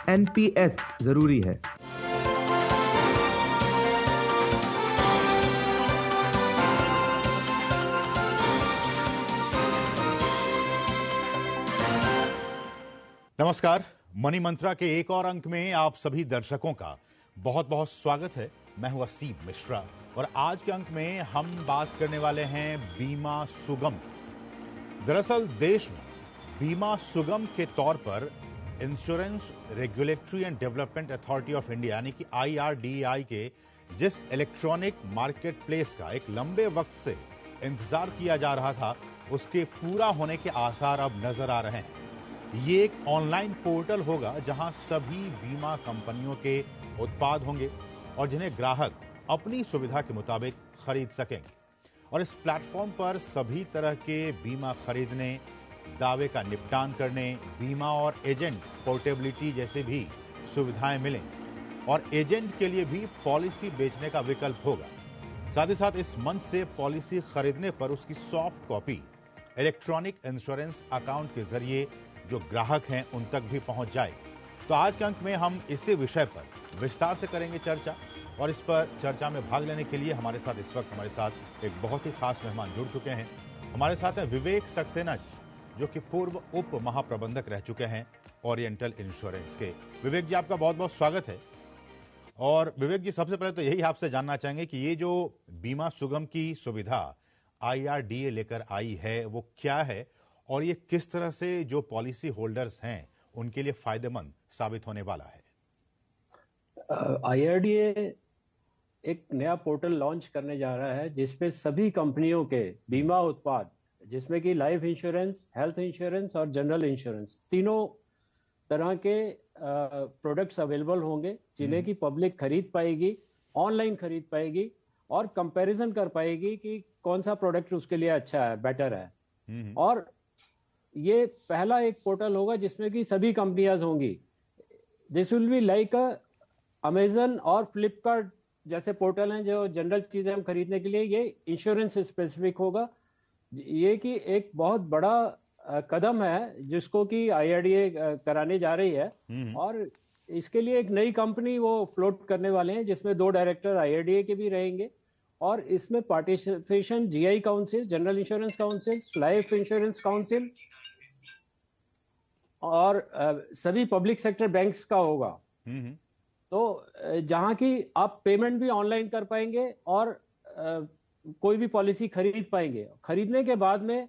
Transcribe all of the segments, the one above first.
NPS जरूरी है। नमस्कार, मनी मंत्रा के एक और अंक में आप सभी दर्शकों का बहुत बहुत स्वागत है। मैं हूं असीम मिश्रा और आज के अंक में हम बात करने वाले हैं बीमा सुगम। दरअसल देश में बीमा सुगम के तौर पर insurance regulatory and development authority of India यानी कि IRDAI के जिस इलेक्ट्रॉनिक मार्केट प्लेस का एक लंबे वक्त से इंतजार किया जा रहा था, उसके पूरा होने के आसार अब नजर आ रहे हैं। ये एक ऑनलाइन पोर्टल होगा जहां सभी बीमा कंपनियों के उत्पाद होंगे और जिन्हें ग्राहक अपनी सुविधा के मुताबिक खरीद सकेंगे। और इस प्लेटफॉर्म पर सभी तरह के बीमा खरीदने, दावे का निपटान करने, बीमा और एजेंट पोर्टेबिलिटी जैसे भी सुविधाएं मिलेंगी और एजेंट के लिए भी पॉलिसी बेचने का विकल्प होगा। साथ ही साथ इस मंच से पॉलिसी खरीदने पर उसकी soft copy electronic insurance account के जरिए जो ग्राहक हैं उन तक भी पहुंच जाएगी। तो आज के अंक में हम इसी विषय पर विस्तार से करेंगे चर्चा और इस पर चर्चा में भाग लेने के लिए हमारे साथ इस वक्त हमारे साथ एक बहुत ही खास मेहमान जुड़ चुके हैं। हमारे साथ हैं विवेक सक्सेना जी, जो कि पूर्व उप महाप्रबंधक रह चुके हैं ओरिएंटल इंश्योरेंस के। विवेक जी, आपका बहुत बहुत स्वागत है। और विवेक जी, सबसे पहले तो यही आपसे जानना चाहेंगे कि ये जो बीमा सुगम की सुविधा IRDA लेकर आई है वो क्या है और ये किस तरह से जो पॉलिसी होल्डर्स हैं उनके लिए फायदेमंद साबित होने वाला है। IRDA एक नया पोर्टल लॉन्च करने जा रहा है जिसपे सभी कंपनियों के बीमा उत्पाद, जिसमें कि लाइफ इंश्योरेंस, हेल्थ इंश्योरेंस और जनरल इंश्योरेंस, तीनों तरह के प्रोडक्ट्स अवेलेबल होंगे, जिन्हें की पब्लिक खरीद पाएगी, ऑनलाइन खरीद पाएगी और कंपैरिजन कर पाएगी कि कौन सा प्रोडक्ट उसके लिए अच्छा है, बेटर है। और ये पहला एक पोर्टल होगा जिसमें कि सभी कंपनियां होंगी। This will be like Amazon और फ्लिपकार्ट जैसे पोर्टल हैं जो जनरल चीजें हम खरीदने के लिए, ये इंश्योरेंस स्पेसिफिक होगा। ये कि एक बहुत बड़ा कदम है जिसको कि IRDA कराने जा रही है और इसके लिए एक नई कंपनी वो फ्लोट करने वाले हैं जिसमें 2 डायरेक्टर IRDA के भी रहेंगे और इसमें participation GI council, general insurance council, life insurance council और सभी पब्लिक सेक्टर बैंक्स का होगा। तो जहां की आप पेमेंट भी ऑनलाइन कर पाएंगे और कोई भी पॉलिसी खरीद पाएंगे। खरीदने के बाद में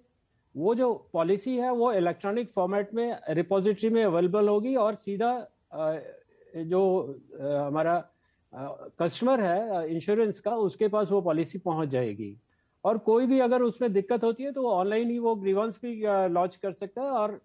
वो जो पॉलिसी है वो इलेक्ट्रॉनिक फॉर्मेट में रिपोजिटरी में अवेलेबल होगी और सीधा जो हमारा कस्टमर है इंश्योरेंस का, उसके पास वो पॉलिसी पहुंच जाएगी। और कोई भी अगर उसमें दिक्कत होती है तो ऑनलाइन ही वो ग्रीवेंस भी लॉन्च कर सकता है और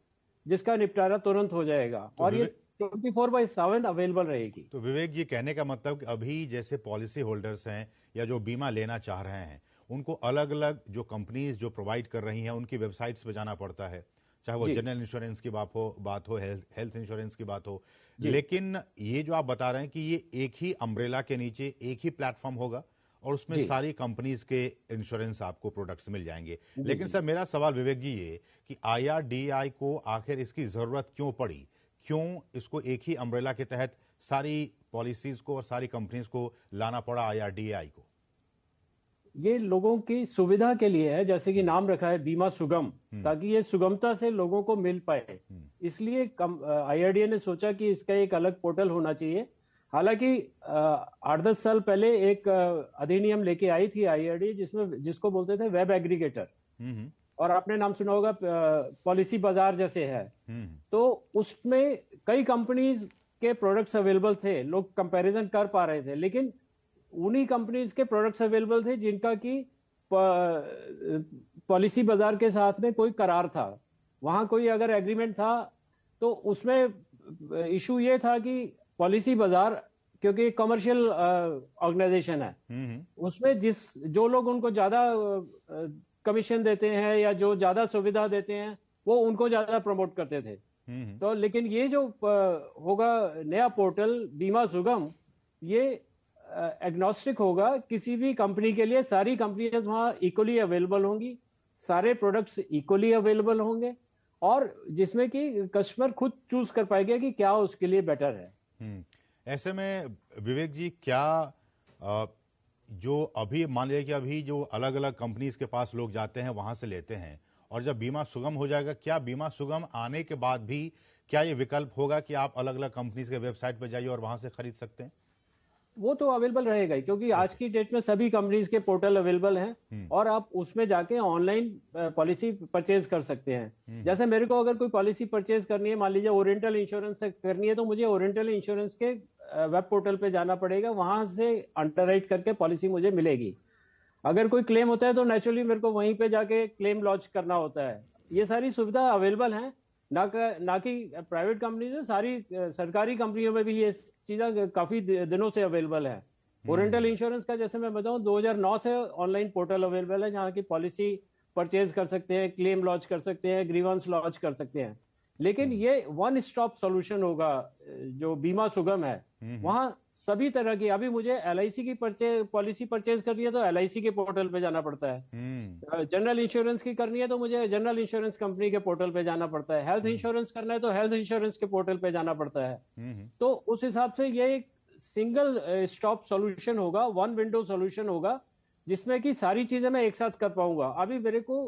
जिसका निपटारा तुरंत हो जाएगा। तो और ये 24/7 अवेलेबल रहेगी। तो विवेक जी, कहने का मतलब कि अभी जैसे पॉलिसी होल्डर्स हैं या जो बीमा लेना चाह रहे हैं, उनको अलग अलग जो कंपनीज जो प्रोवाइड कर रही हैं उनकी वेबसाइट्स पे जाना पड़ता है, चाहे वो जनरल इंश्योरेंस की बात हो हेल्थ इंश्योरेंस की बात हो। लेकिन ये जो आप बता रहे हैं कि ये एक ही अम्ब्रेला के नीचे एक ही प्लेटफॉर्म होगा और उसमें सारी कंपनीज के इंश्योरेंस आपको प्रोडक्ट्स मिल जाएंगे। लेकिन सर, मेरा सवाल विवेक जी ये कि IRDAI को आखिर इसकी जरूरत क्यों पड़ी? क्यों इसको एक ही अम्ब्रेला के तहत सारी पॉलिसीज को और सारी कंपनीज को लाना पड़ा IRDAI को? ये लोगों की सुविधा के लिए है, जैसे कि नाम रखा है बीमा सुगम, ताकि ये सुगमता से लोगों को मिल पाए। इसलिए IRDA ने सोचा कि इसका एक अलग पोर्टल होना चाहिए। हालांकि 8-10 साल पहले एक अधिनियम लेके आई थी IRDA जिसको बोलते थे वेब एग्रीगेटर, और आपने नाम सुना होगा पॉलिसी बाजार जैसे है। तो उसमें कई कंपनीज के प्रोडक्ट्स अवेलेबल थे, लोग कंपैरिजन कर पा रहे थे, लेकिन उन्हीं कंपनीज के प्रोडक्ट्स अवेलेबल थे जिनका की पॉलिसी बाजार के साथ में कोई करार था, वहां कोई अगर एग्रीमेंट था। तो उसमें इशू ये था कि पॉलिसी बाजार, क्योंकि कमर्शियल ऑर्गेनाइजेशन है, उसमें जो लोग उनको ज्यादा कमीशन देते हैं या जो ज्यादा सुविधा देते हैं वो उनको ज्यादा प्रमोट करते थे। तो लेकिन ये जो होगा नया पोर्टल बीमा सुगम, ये एग्नोस्टिक होगा किसी भी कंपनी के लिए। सारी कंपनियां वहां इक्वली अवेलेबल होंगी, सारे प्रोडक्ट्स इक्वली अवेलेबल होंगे और जिसमें कि कस्टमर खुद चूज कर पाएगा कि क्या उसके लिए बेटर है। ऐसे में विवेक जी, क्या जो अभी मान लीजिए कि अभी जो अलग अलग कंपनीज के पास लोग जाते हैं वहां से लेते हैं, और जब बीमा सुगम हो जाएगा, क्या बीमा सुगम आने के बाद भी क्या ये विकल्प होगा कि आप अलग अलग कंपनीज के वेबसाइट पर जाइए और वहां से खरीद सकते हैं? वो तो अवेलेबल रहेगा ही, क्योंकि आज की डेट में सभी कंपनीज के पोर्टल अवेलेबल हैं और आप उसमें जाके ऑनलाइन पॉलिसी परचेज कर सकते हैं। जैसे मेरे को अगर कोई पॉलिसी परचेज करनी है, मान लीजिए ओरिएंटल इंश्योरेंस से करनी है, तो मुझे ओरिएंटल इंश्योरेंस के वेब पोर्टल पे जाना पड़ेगा, वहां से अंडरराइट करके पॉलिसी मुझे मिलेगी। अगर कोई क्लेम होता है तो नेचुरली मेरे को वहीं पे जाके क्लेम लॉन्च करना होता है। ये सारी सुविधा अवेलेबल है, ना कि प्राइवेट कंपनीज में, सारी सरकारी कंपनियों में भी ये चीजें काफी दिनों से अवेलेबल है। ओरिएंटल इंश्योरेंस का जैसे मैं बताऊं, 2009 से ऑनलाइन पोर्टल अवेलेबल है, जहां की पॉलिसी परचेज कर सकते हैं, क्लेम लॉन्च कर सकते हैं, ग्रीवेंस लॉन्च कर सकते हैं। लेकिन ये वन स्टॉप सॉल्यूशन होगा जो बीमा सुगम है। वहां सभी तरह की, अभी मुझे एलआईसी की पॉलिसी परचेज करनी है तो एलआईसी के पोर्टल पे जाना पड़ता है। जनरल इंश्योरेंस की करनी है तो मुझे जनरल इंश्योरेंस कंपनी के पोर्टल पे जाना पड़ता है। हेल्थ इंश्योरेंस करना है तो हेल्थ इंश्योरेंस के पोर्टल पे जाना पड़ता है। तो उस हिसाब से ये एक सिंगल स्टॉप सॉल्यूशन होगा, वन विंडो सॉल्यूशन होगा, जिसमें कि सारी चीजें मैं एक साथ कर पाऊंगा। अभी मेरे को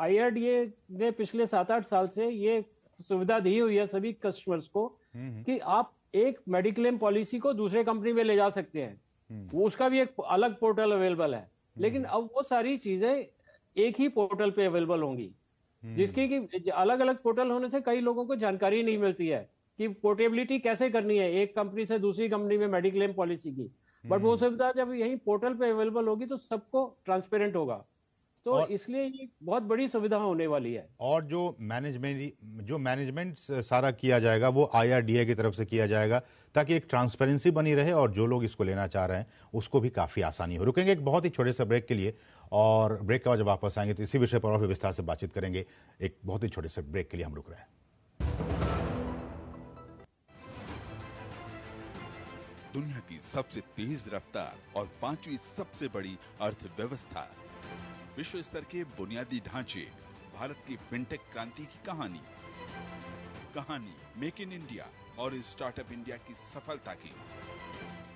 IRDA ने पिछले 7-8 साल से ये सुविधा दी हुई है सभी कस्टमर्स को कि आप एक मेडिक्लेम पॉलिसी को दूसरे कंपनी में ले जा सकते हैं। वो उसका भी एक अलग पोर्टल अवेलेबल है, लेकिन अब वो सारी चीजें एक ही पोर्टल पे अवेलेबल होंगी, जिसकी कि अलग अलग पोर्टल होने से कई लोगों को जानकारी नहीं मिलती है कि पोर्टेबिलिटी कैसे करनी है एक कंपनी से दूसरी कंपनी में मेडिक्लेम पॉलिसी की। बट वो सुविधा जब यही पोर्टल पे अवेलेबल होगी तो सबको ट्रांसपेरेंट होगा, तो इसलिए ये बहुत बड़ी सुविधा होने वाली है। और जो मैनेजमेंट सारा किया जाएगा वो IRDA की तरफ से किया जाएगा, ताकि एक ट्रांसपेरेंसी बनी रहे और जो लोग इसको लेना चाह रहे हैं उसको भी काफी आसानी हो। रुकेंगे एक बहुत ही छोटे से ब्रेक के लिए, और ब्रेक के बाद जब वापस आएंगे तो इसी विषय पर और विस्तार से बातचीत करेंगे। एक बहुत ही छोटे से ब्रेक के लिए हम रुक रहे हैं। दुनिया की सबसे तेज रफ्तार और 5वीं सबसे बड़ी अर्थव्यवस्था, विश्व स्तर के बुनियादी ढांचे, भारत की फिनटेक क्रांति की कहानी मेक इन इंडिया और स्टार्टअप इंडिया की सफलता की।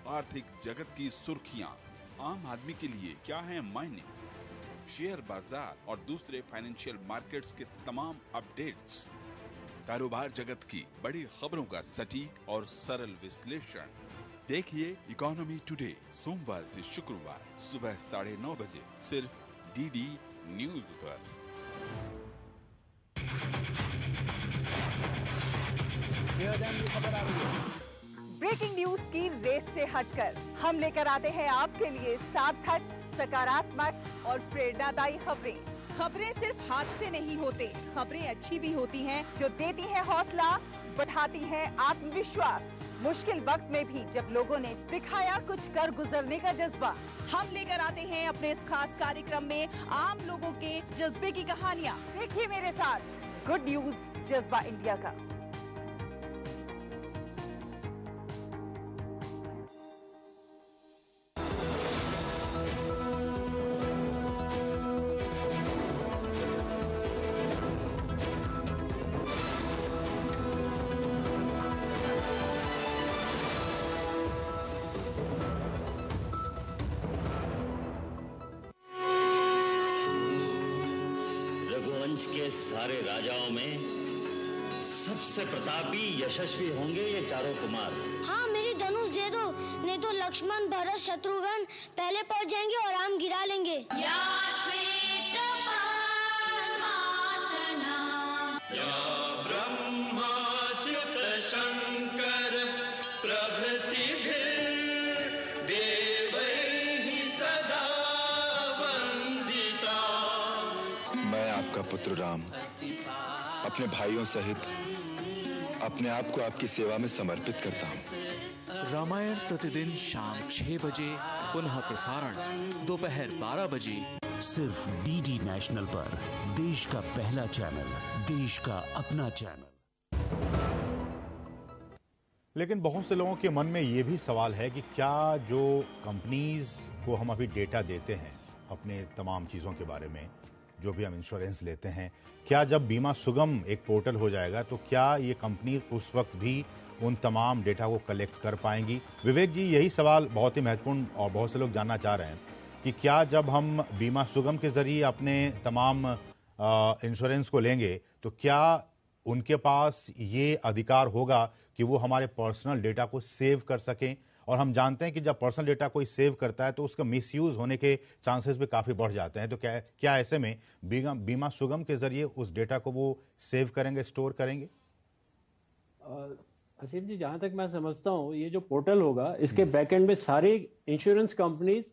आर्थिक जगत की सुर्खियां, आम आदमी के लिए क्या है मायने, शेयर बाजार और दूसरे फाइनेंशियल मार्केट्स के तमाम अपडेट्स, कारोबार जगत की बड़ी खबरों का सटीक और सरल विश्लेषण। देखिए इकोनॉमी टुडे सोमवार से शुक्रवार सुबह 9:30 बजे सिर्फ DD न्यूज पर। ब्रेकिंग न्यूज की रेस से हटकर हम लेकर आते हैं आपके लिए सार्थक, सकारात्मक और प्रेरणादायी खबरें सिर्फ हाथ से नहीं होते, खबरें अच्छी भी होती हैं जो देती हैं हौसला, बढ़ाती हैं आत्मविश्वास। मुश्किल वक्त में भी जब लोगों ने दिखाया कुछ कर गुजरने का जज्बा, हम लेकर आते हैं अपने इस खास कार्यक्रम में आम लोगों के जज्बे की कहानियाँ। देखिए मेरे साथ गुड न्यूज जज्बा इंडिया का। के सारे राजाओं में सबसे प्रतापी यशस्वी होंगे ये चारों कुमार। हाँ, मेरी धनुष दे दो, नहीं तो लक्ष्मण, भरत, शत्रुघ्न पहले पहुंच जाएंगे और हम गिरा लेंगे। पुत्र राम अपने भाइयों सहित अपने आप को आपकी सेवा में समर्पित करता हूँ। रामायण प्रतिदिन शाम 6 बजे, पुनः प्रसारण दोपहर 12 बजे, सिर्फ DD नेशनल पर। देश का पहला चैनल, देश का अपना चैनल। लेकिन बहुत से लोगों के मन में यह भी सवाल है कि क्या जो कंपनीज को हम अभी डेटा देते हैं अपने तमाम चीज़ों के बारे में, जो भी हम इंश्योरेंस लेते हैं, क्या जब बीमा सुगम एक पोर्टल हो जाएगा तो क्या ये कंपनी उस वक्त भी उन तमाम डेटा को कलेक्ट कर पाएंगी? विवेक जी, यही सवाल बहुत ही महत्वपूर्ण और बहुत से लोग जानना चाह रहे हैं कि क्या जब हम बीमा सुगम के जरिए अपने तमाम इंश्योरेंस को लेंगे तो क्या उनके पास ये अधिकार होगा कि वो हमारे पर्सनल डेटा को सेव कर सकें? और हम जानते हैं कि जब पर्सनल डेटा कोई सेव करता है तो उसका मिसयूज होने के चांसेस भी काफी बढ़ जाते हैं। तो क्या ऐसे में बीमा सुगम के जरिए उस डेटा को वो सेव करेंगे, स्टोर करेंगे? असीम जी, जहां तक मैं समझता हूं ये जो पोर्टल होगा इसके बैकएंड में सारी इंश्योरेंस कंपनीज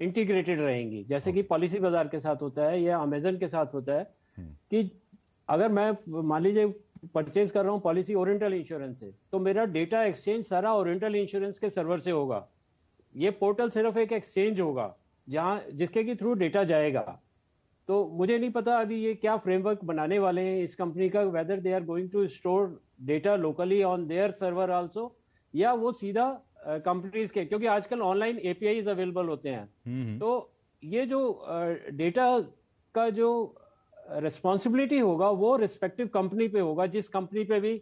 इंटीग्रेटेड रहेंगी, जैसे कि पॉलिसी बाजार के साथ होता है या अमेजन के साथ होता है कि अगर मैं मान लीजिए परचेज कर रहा हूँ पॉलिसी ओरिएंटल इंश्योरेंस से, तो मेरा डेटा एक्सचेंज सारा ओरिएंटल इंश्योरेंस के सर्वर से होगा। ये पोर्टल सिर्फ एक एक्सचेंज होगा जिसके के थ्रू डेटा जाएगा। तो मुझे नहीं पता अभी ये क्या फ्रेमवर्क बनाने वाले हैं इस कंपनी का, whether they are going to store data locally on their server also, या वो सीधा कंपनीज के, क्योंकि आजकल ऑनलाइन एपीआईज अवेलेबल होते हैं। तो ये जो डेटा का जो रिस्पॉन्सिबिलिटी होगा वो रिस्पेक्टिव कंपनी पे होगा, जिस कंपनी पे भी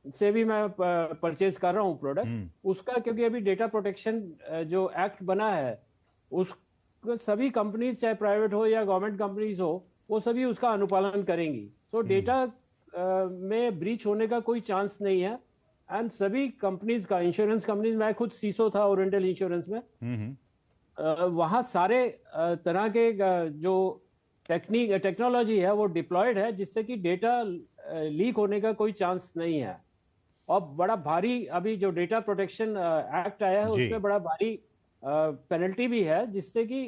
से भी मैं परचेज कर रहा हूँ प्रोडक्ट उसका, क्योंकि अभी डेटा प्रोटेक्शन जो एक्ट बना है उस सभी कंपनीज, चाहे प्राइवेट हो या गवर्नमेंट कंपनीज हो, वो सभी उसका अनुपालन करेंगी। सो डेटा में ब्रीच होने का कोई चांस नहीं है। एंड सभी कंपनीज का, इंश्योरेंस कंपनीज, मैं खुद सीसो था ओरिएंटल इंश्योरेंस में, वहाँ सारे तरह के जो टेक्नोलॉजी है वो डिप्लॉयड है, जिससे कि डेटा लीक होने का कोई चांस नहीं है। और बड़ा भारी अभी जो डेटा प्रोटेक्शन एक्ट आया है उसमें बड़ा भारी पेनल्टी भी है, जिससे कि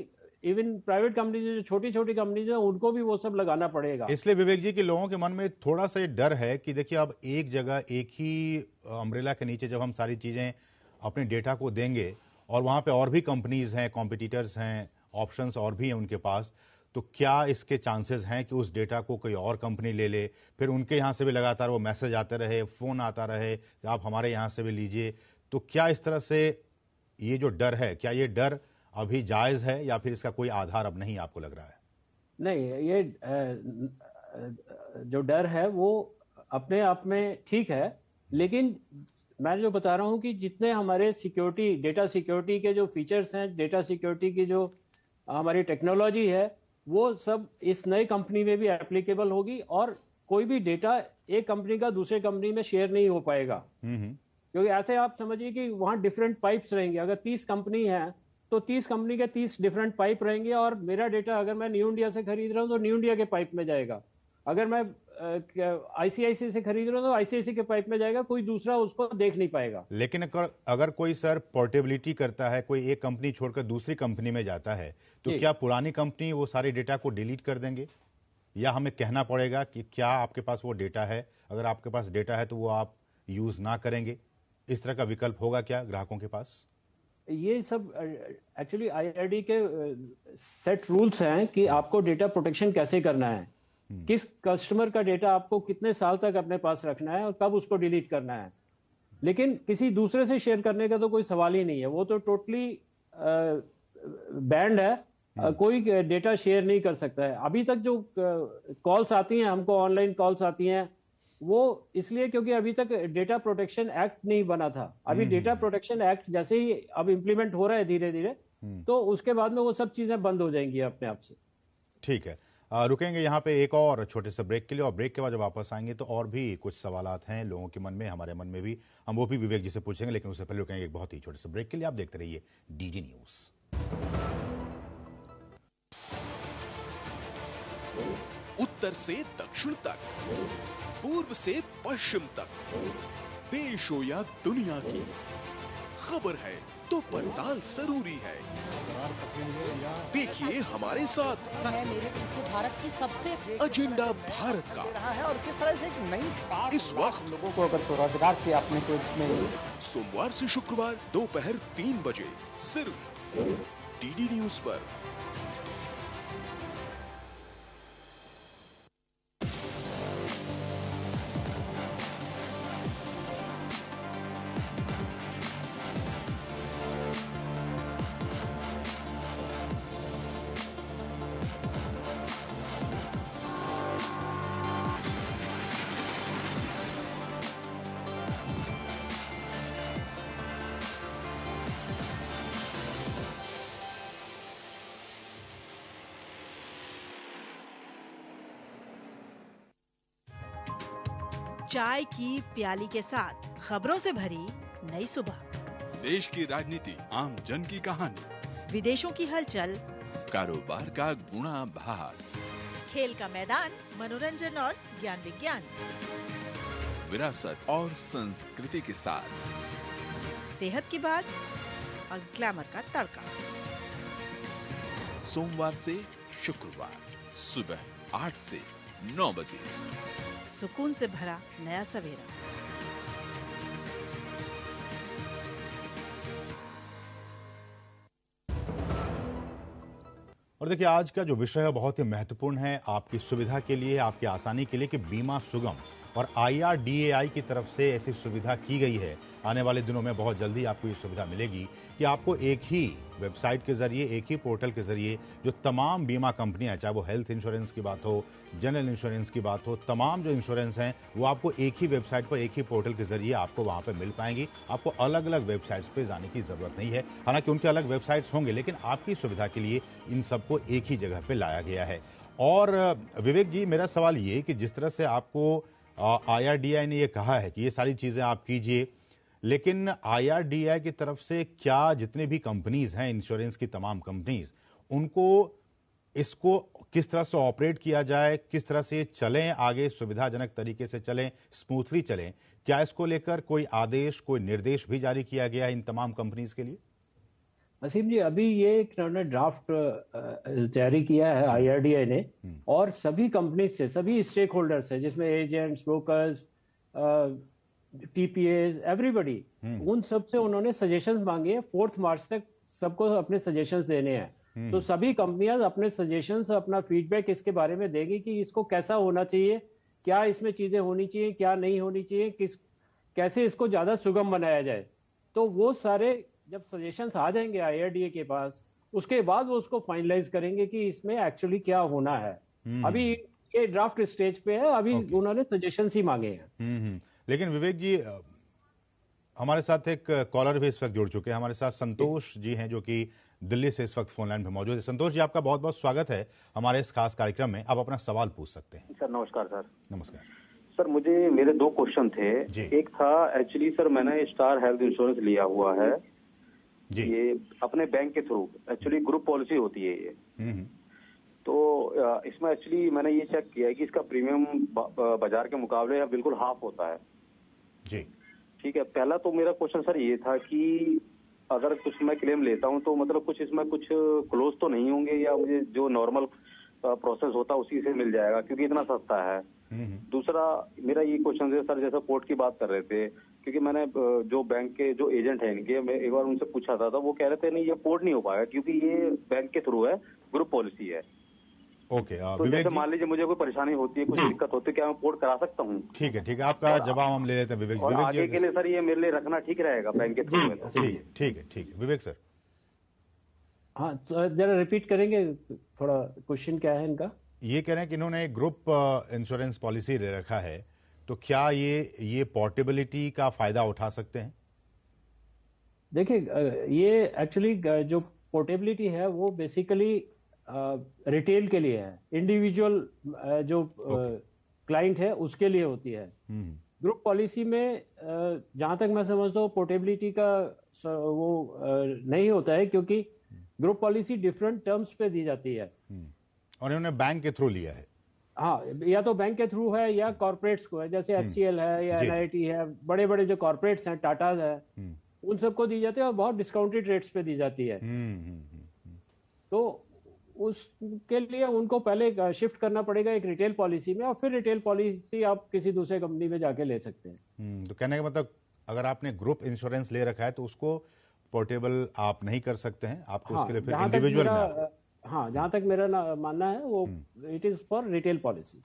इवन प्राइवेट कंपनीज, जो छोटी छोटी कंपनीज है, उनको भी वो सब लगाना पड़ेगा। इसलिए विवेक जी, कि लोगों के मन में थोड़ा सा ये डर है कि देखिए अब एक जगह एक ही अम्ब्रेला के नीचे जब हम सारी चीजें अपने डेटा को देंगे और वहां पे और भी कंपनीज हैं, कॉम्पिटिटर्स हैं, ऑप्शंस और भी हैं उनके पास, तो क्या इसके चांसेस हैं कि उस डेटा को कोई और कंपनी ले ले, फिर उनके यहाँ से भी लगातार वो मैसेज आते रहे, फोन आता रहे कि आप हमारे यहाँ से भी लीजिए? तो क्या इस तरह से ये जो डर है, क्या ये डर अभी जायज है या फिर इसका कोई आधार अब नहीं आपको लग रहा है? नहीं, ये जो डर है वो अपने आप में ठीक है, लेकिन मैं जो बता रहा हूँ कि जितने हमारे सिक्योरिटी, डेटा सिक्योरिटी के जो फीचर्स हैं, डेटा सिक्योरिटी की जो हमारी टेक्नोलॉजी है, वो सब इस नई कंपनी में भी एप्लीकेबल होगी और कोई भी डेटा एक कंपनी का दूसरे कंपनी में शेयर नहीं हो पाएगा। क्योंकि ऐसे आप समझिए कि वहाँ डिफरेंट पाइप्स रहेंगे। अगर 30 कंपनी है तो 30 कंपनी के 30 डिफरेंट पाइप रहेंगे, और मेरा डेटा अगर मैं न्यू इंडिया से खरीद रहा हूँ तो न्यू इंडिया के पाइप में जाएगा, अगर मैं आईसीआईसी से खरीद रहा हूँ तो आईसीआईसी के पाइप में जाएगा, कोई दूसरा उसको देख नहीं पाएगा। लेकिन अगर कोई सर पोर्टेबिलिटी करता है, कोई एक कंपनी छोड़कर दूसरी कंपनी में जाता है, तो क्या पुरानी कंपनी वो सारे डेटा को डिलीट कर देंगे, या हमें कहना पड़ेगा कि क्या आपके पास वो डेटा है, अगर आपके पास डेटा है तो वो आप यूज ना करेंगे? इस तरह का विकल्प होगा क्या ग्राहकों के पास? ये सब एक्चुअली आईआरडी के सेट रूल्स हैं कि आपको डेटा प्रोटेक्शन कैसे करना है, किस कस्टमर का डेटा आपको कितने साल तक अपने पास रखना है और कब उसको डिलीट करना है। लेकिन किसी दूसरे से शेयर करने का तो कोई सवाल ही नहीं है, वो तो टोटली बैंड है, कोई डेटा शेयर नहीं कर सकता है। अभी तक जो कॉल्स आती हैं, हमको ऑनलाइन कॉल्स आती हैं, वो इसलिए क्योंकि अभी तक डेटा प्रोटेक्शन एक्ट नहीं बना था। अभी डेटा प्रोटेक्शन एक्ट जैसे ही अब इम्प्लीमेंट हो रहा है धीरे धीरे, तो उसके बाद में वो सब चीजें बंद हो जाएंगी अपने आप से। ठीक है, रुकेंगे यहाँ पे एक और छोटे से ब्रेक के लिए, और ब्रेक के बाद जब वापस आएंगे तो और भी कुछ सवालात हैं लोगों के मन में, हमारे मन में भी, हम वो भी विवेक जी से पूछेंगे। लेकिन उससे पहले रुकेंगे एक बहुत ही छोटे से ब्रेक के लिए। आप देखते रहिए डीडी न्यूज। उत्तर से दक्षिण तक, पूर्व से पश्चिम तक, देश हो या दुनिया की खबर है तो पड़ताल जरूरी है। देखिए हमारे साथ मेरे पीछे भारत की सबसे एजेंडा भारत का है और किस तरह से एक नई इस वक्त लोगों को अगर स्वरोजगार से आपने तो इसमें सोमवार से शुक्रवार दोपहर 3 बजे सिर्फ डीडी न्यूज पर। चाय की प्याली के साथ खबरों से भरी नई सुबह। देश की राजनीति, आम जन की कहानी, विदेशों की हलचल, कारोबार का गुणा भाग, खेल का मैदान, मनोरंजन और ज्ञान विज्ञान, विरासत और संस्कृति के साथ सेहत की बात और ग्लैमर का तड़का। सोमवार से शुक्रवार सुबह 8 से 9 बजे। सुकून से भरा नया सवेरा। और देखिए, आज का जो विषय है बहुत ही महत्वपूर्ण है आपकी सुविधा के लिए, आपकी आसानी के लिए कि बीमा सुगम और IRDAI की तरफ से ऐसी सुविधा की गई है। आने वाले दिनों में बहुत जल्दी आपको ये सुविधा मिलेगी कि आपको एक ही वेबसाइट के जरिए, एक ही पोर्टल के जरिए जो तमाम बीमा कंपनियां, चाहे वो हेल्थ इंश्योरेंस की बात हो, जनरल इंश्योरेंस की बात हो, तमाम जो इंश्योरेंस हैं वो आपको एक ही वेबसाइट पर, एक ही पोर्टल के जरिए आपको वहां पर मिल पाएंगी। आपको अलग अलग वेबसाइट्स पे जाने की जरूरत नहीं है। हालांकि उनके अलग वेबसाइट्स होंगे, लेकिन आपकी सुविधा के लिए इन सबको एक ही जगह पे लाया गया है। और विवेक जी, मेरा सवाल ये कि जिस तरह से आपको IRDAI ने ये कहा है कि ये सारी चीजें आप कीजिए, लेकिन IRDAI की तरफ से क्या जितने भी कंपनीज हैं, इंश्योरेंस की तमाम कंपनीज, उनको इसको किस तरह से ऑपरेट किया जाए, किस तरह से चलें, आगे सुविधाजनक तरीके से चलें, स्मूथली चलें, क्या इसको लेकर कोई आदेश, कोई निर्देश भी जारी किया गया है इन तमाम कंपनीज के लिए? असीम जी, अभी ये इन्होंने ड्राफ्ट जारी किया है IRDAI ने, और सभी कंपनी से, सभी स्टेक होल्डर से, जिसमें एजेंट्स, ब्रोकर्स, TPAs, एवरीबॉडी, उन सब से उन्होंने सजेशंस मांगे हैं। 4 मार्च तक सबको अपने सजेशंस देने हैं। तो सभी कंपनियां अपने सजेशंस, अपना फीडबैक इसके बारे में देगी कि इसको कैसा होना चाहिए, क्या इसमें चीजें होनी चाहिए, क्या नहीं होनी चाहिए, कैसे इसको ज्यादा सुगम बनाया जाए। तो वो सारे जब सजेशंस आ जाएंगे IRDAI के पास, उसके बाद वो उसको फाइनलाइज करेंगे कि इसमें एक्चुअली क्या होना है। अभी ये ड्राफ्ट स्टेज पे है, अभी उन्होंने सजेशंस ही मांगे हैं। लेकिन विवेक जी, हमारे साथ एक कॉलर भी इस वक्त जुड़ चुके हैं। हमारे साथ संतोष जी हैं, जो कि दिल्ली से इस वक्त फोन लाइन पे मौजूद है। संतोष जी, आपका बहुत बहुत स्वागत है हमारे इस खास कार्यक्रम में। आप अपना सवाल पूछ सकते हैं। सर नमस्कार। सर नमस्कार सर, मेरे 2 क्वेश्चन थे। एक था, एक्चुअली सर मैंने स्टार हेल्थ इंश्योरेंस लिया हुआ है जी, ये अपने बैंक के थ्रू, एक्चुअली ग्रुप पॉलिसी होती है ये। तो इसमें एक्चुअली मैंने ये चेक किया है कि इसका प्रीमियम बाजार के मुकाबले बिल्कुल हाफ होता है जी। ठीक है। पहला तो मेरा क्वेश्चन सर ये था कि अगर कुछ मैं क्लेम लेता हूँ तो मतलब कुछ इसमें कुछ क्लोज तो नहीं होंगे, या मुझे जो नॉर्मल प्रोसेस होता है उसी से मिल जाएगा, क्योंकि इतना सस्ता है। दूसरा मेरा ये क्वेश्चन है सर, जैसे पोर्ट की बात कर रहे थे, क्योंकि मैंने जो बैंक के जो एजेंट है इनके, मैं एक बार उनसे पूछा था, वो कह रहे थे नहीं, ये पोर्ट नहीं हो पाएगा क्योंकि ये बैंक के थ्रू है, ग्रुप पॉलिसी है। ओके, तो जैसे मान लीजिए मुझे कोई परेशानी होती है, कुछ दिक्कत होती है, क्या मैं पोर्ट करा सकता हूँ? ठीक है, आपका जवाब हम ले लेते हैं विवेक। और आगे के लिए सर ये मेरे लिए रखना ठीक रहेगा बैंक के थ्रू में? ठीक है विवेक सर। हाँ, तो जरा रिपीट करेंगे, थोड़ा क्वेश्चन क्या है इनका? ये कह रहे हैं कि इन्होंने ग्रुप इंश्योरेंस पॉलिसी ले रखा है, तो क्या ये पोर्टेबिलिटी का फायदा उठा सकते हैं? देखिए, ये एक्चुअली जो पोर्टेबिलिटी है वो बेसिकली रिटेल के लिए है, इंडिविजुअल जो क्लाइंट है उसके लिए होती है। ग्रुप पॉलिसी में जहां तक मैं समझता हूँ पोर्टेबिलिटी का वो नहीं होता है, क्योंकि ग्रुप पॉलिसी डिफरेंट टर्म्स पे दी जाती है। और इन्होंने बैंक के थ्रू लिया है। हाँ, या तो बैंक के थ्रू है या कॉर्पोरेट्स को है, जैसे HCL है या NIT है, बड़े बड़े जो कॉर्पोरेट्स हैं, टाटा है, उन सबको दी जाती है और बहुत डिस्काउंटेड रेट्स पे दी जाती है। तो उसके लिए उनको पहले शिफ्ट करना पड़ेगा एक रिटेल पॉलिसी में, और फिर रिटेल पॉलिसी आप किसी दूसरे कंपनी में जाके ले सकते हैं। तो कहने का मतलब, अगर आपने ग्रुप इंश्योरेंस ले रखा है तो उसको पोर्टेबल आप नहीं कर सकते हैं, आपको उसके लिए फिर इंडिविजुअल में। हाँ, जहां तक मेरा मानना है वो it is for retail policy.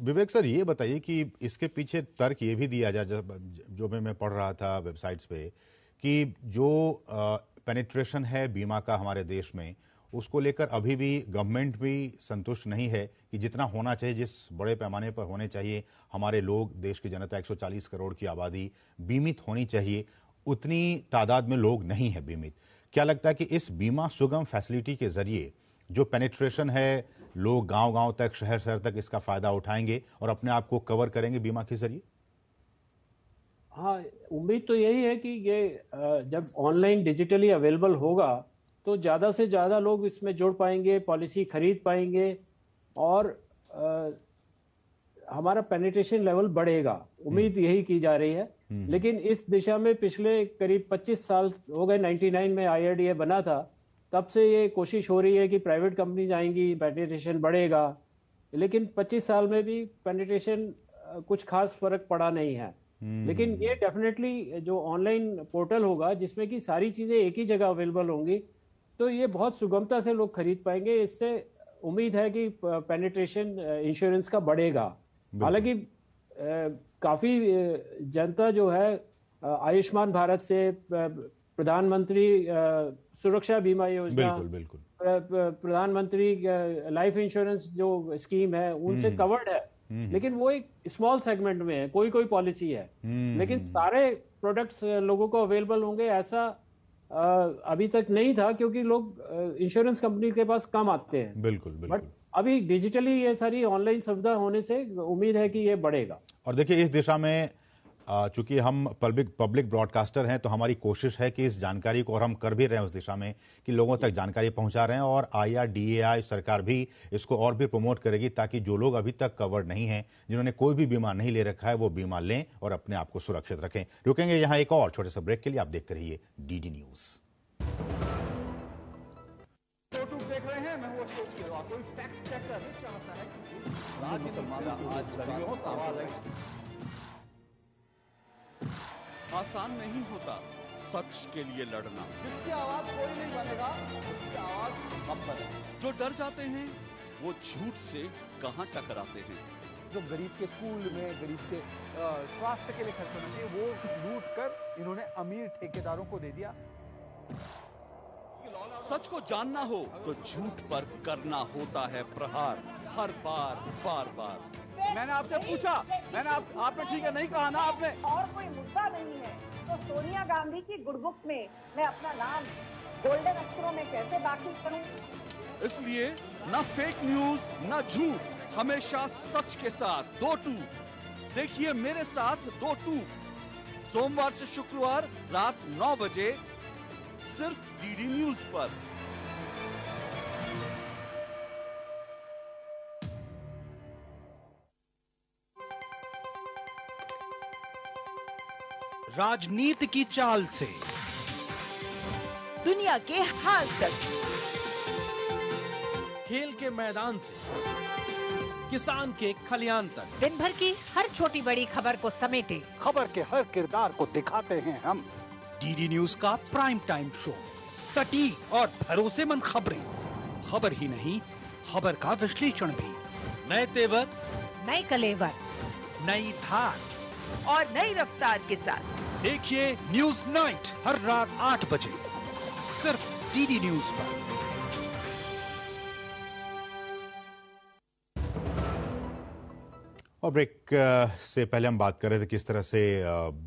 Vivek sir, ये बताइए कि इसके पीछे तर्क ये भी दिया जाए, जो मैं पढ़ रहा था वेबसाइट्स पे, कि जो पेनिट्रेशन है बीमा का हमारे देश में, उसको लेकर अभी भी गवर्नमेंट भी संतुष्ट नहीं है कि जितना होना चाहिए, जिस बड़े पैमाने पर होने चाहिए, हमारे लोग, देश की जनता 140 करोड़ की आबादी बीमित होनी चाहिए, उतनी तादाद में लोग नहीं है बीमित। क्या लगता है कि इस बीमा सुगम फैसिलिटी के जरिए जो पेनिट्रेशन है, लोग गांव-गांव तक, शहर-शहर तक इसका फायदा उठाएंगे और अपने आप को कवर करेंगे बीमा के जरिए? हाँ, उम्मीद तो यही है कि ये जब ऑनलाइन डिजिटली अवेलेबल होगा तो ज़्यादा से ज़्यादा लोग इसमें जुड़ पाएंगे, पॉलिसी खरीद पाएंगे और हमारा पेनिट्रेशन लेवल बढ़ेगा। उम्मीद यही की जा रही है। लेकिन इस दिशा में पिछले करीब 25 साल हो गए, 99 में IRDA बना था, तब से ये कोशिश हो रही है कि प्राइवेट कंपनीज आएंगी, पेनिट्रेशन बढ़ेगा, लेकिन 25 साल में भी पेनिट्रेशन कुछ खास फर्क पड़ा नहीं है। लेकिन ये डेफिनेटली जो ऑनलाइन पोर्टल होगा जिसमें कि सारी चीजें एक ही जगह अवेलेबल होंगी, तो ये बहुत सुगमता से लोग खरीद पाएंगे। इससे उम्मीद है कि पेनिट्रेशन इंश्योरेंस का बढ़ेगा। हालांकि काफी जनता जो है आयुष्मान भारत से, प्रधानमंत्री सुरक्षा बीमा योजना, बिल्कुल प्रधानमंत्री लाइफ इंश्योरेंस जो स्कीम है उनसे कवर्ड है, लेकिन वो एक स्मॉल सेगमेंट में है, कोई पॉलिसी है। लेकिन सारे प्रोडक्ट्स लोगों को अवेलेबल होंगे ऐसा अभी तक नहीं था, क्योंकि लोग इंश्योरेंस कंपनी के पास कम आते हैं। बिल्कुल बट अभी डिजिटली ये सारी ऑनलाइन सुविधा होने से उम्मीद है कि ये बढ़ेगा। और देखिए, इस दिशा में चूंकि हम पब्लिक ब्रॉडकास्टर हैं, तो हमारी कोशिश है कि इस जानकारी को, और हम कर भी रहे हैं उस दिशा में, कि लोगों तक जानकारी पहुंचा रहे हैं। और IRDAI सरकार भी इसको और भी प्रमोट करेगी, ताकि जो लोग अभी तक कवर्ड नहीं हैं, जिन्होंने कोई भी बीमा नहीं ले रखा है, वो बीमा लें और अपने आप को सुरक्षित रखें। रुकेंगे यहाँ एक और छोटे से ब्रेक के लिए। आप देखते रहिए DD न्यूज। देख रहे हैं, मैं हूं अशोक केरवा। कोई फैक्ट चेक करना चाहता है कि मुसलमानों की सवाल है। आसान नहीं होता सच के लिए लड़ना। जिसकी आवाज कोई नहीं बनेगा, उसकी आवाज हम बने। जो डर जाते हैं वो झूठ से कहां टकराते हैं। जो गरीब के स्कूल में, गरीब के स्वास्थ्य के लिए खर्च होना चाहिए, वो लूट कर इन्होंने अमीर ठेकेदारों को दे दिया। सच को जानना हो तो झूठ पर करना होता है प्रहार, हर बार बार बार। मैंने आपसे पूछा, आपने ठीक है नहीं कहा ना आपने। और कोई मुद्दा नहीं है तो सोनिया गांधी की गुड बुक में मैं अपना नाम गोल्डन अक्षरों में कैसे दाखिल करूं? इसलिए न फेक न्यूज न झूठ, हमेशा सच के साथ 2-2। देखिए मेरे साथ 2-2, सोमवार से शुक्रवार रात 9 बजे सिर्फ DD न्यूज पर। राजनीति की चाल से दुनिया के हाल तक, खेल के मैदान से किसान के खलियान तक, दिन भर की हर छोटी बड़ी खबर को समेटे खबर के हर किरदार को दिखाते हैं हम। DD न्यूज का प्राइम टाइम शो, सटीक और भरोसेमंद खबरें, खबर ही नहीं खबर का विश्लेषण भी, नए तेवर, नए कलेवर, नई धार और नई रफ्तार के साथ देखिए न्यूज नाइट हर रात 8 बजे सिर्फ DD न्यूज पर। और ब्रेक से पहले हम बात कर रहे थे किस तरह से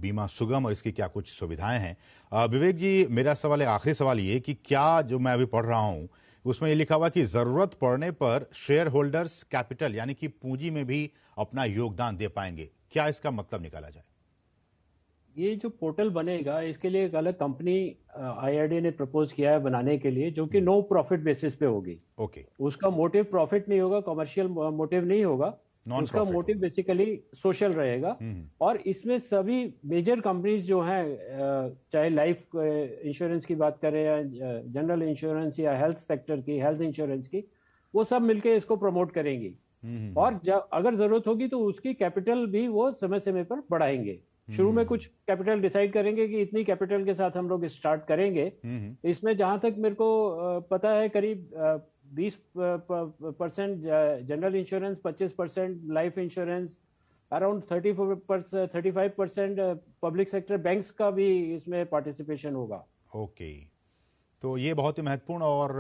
बीमा सुगम और इसकी क्या कुछ सुविधाएं हैं। विवेक जी, मेरा सवाल है, आखिरी सवाल ये कि क्या, जो मैं अभी पढ़ रहा हूं उसमें ये लिखा हुआ कि जरूरत पड़ने पर शेयर होल्डर्स कैपिटल यानी कि पूंजी में भी अपना योगदान दे पाएंगे, क्या इसका मतलब निकाला जाए? ये जो पोर्टल बनेगा इसके लिए एक अलग कंपनी IRDA ने प्रपोज किया है बनाने के लिए, जो कि नो प्रॉफिट बेसिस पे होगी। ओके। उसका मोटिव प्रॉफिट नहीं होगा, कमर्शियल मोटिव नहीं होगा, उसका मोटिव बेसिकली सोशल रहेगा। और इसमें सभी मेजर कंपनीज जो हैं, चाहे लाइफ इंश्योरेंस की बात करें या जनरल इंश्योरेंस या हेल्थ सेक्टर की, हेल्थ इंश्योरेंस की, वो सब मिलके इसको प्रमोट करेंगी। और अगर जरूरत होगी तो उसकी कैपिटल भी वो समय समय पर बढ़ाएंगे। शुरू में कुछ कैपिटल डिसाइड करेंगे कि इतनी कैपिटल के साथ हम लोग स्टार्ट करेंगे। इसमें जहां तक मेरे को पता है करीब 20% general insurance, 25% life insurance, around 35% public sector banks का भी इसमें पार्टिसिपेशन होगा। ओके, तो ये बहुत ही महत्वपूर्ण और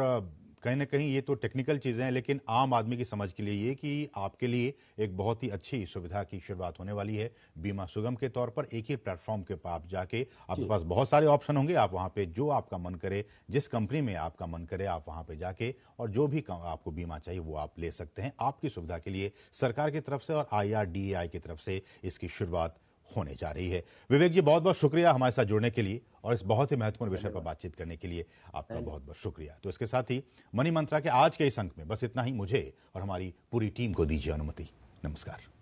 कहीं ना कहीं ये तो टेक्निकल चीज़ें हैं, लेकिन आम आदमी की समझ के लिए ये कि आपके लिए एक बहुत ही अच्छी सुविधा की शुरुआत होने वाली है बीमा सुगम के तौर पर। एक ही प्लेटफॉर्म के पास जाके आपके पास बहुत सारे ऑप्शन होंगे, आप वहां पे जो आपका मन करे, जिस कंपनी में आपका मन करे, आप वहां पे जाके और जो भी आपको बीमा चाहिए वो आप ले सकते हैं। आपकी सुविधा के लिए सरकार की तरफ से और IRDAI की तरफ से इसकी शुरुआत होने जा रही है। विवेक जी, बहुत बहुत शुक्रिया हमारे साथ जुड़ने के लिए और इस बहुत ही महत्वपूर्ण विषय पर बातचीत करने के लिए आपका बहुत बहुत शुक्रिया। तो इसके साथ ही मनी मंत्रा के आज के इस अंक में बस इतना ही। मुझे और हमारी पूरी टीम को दीजिए अनुमति। नमस्कार।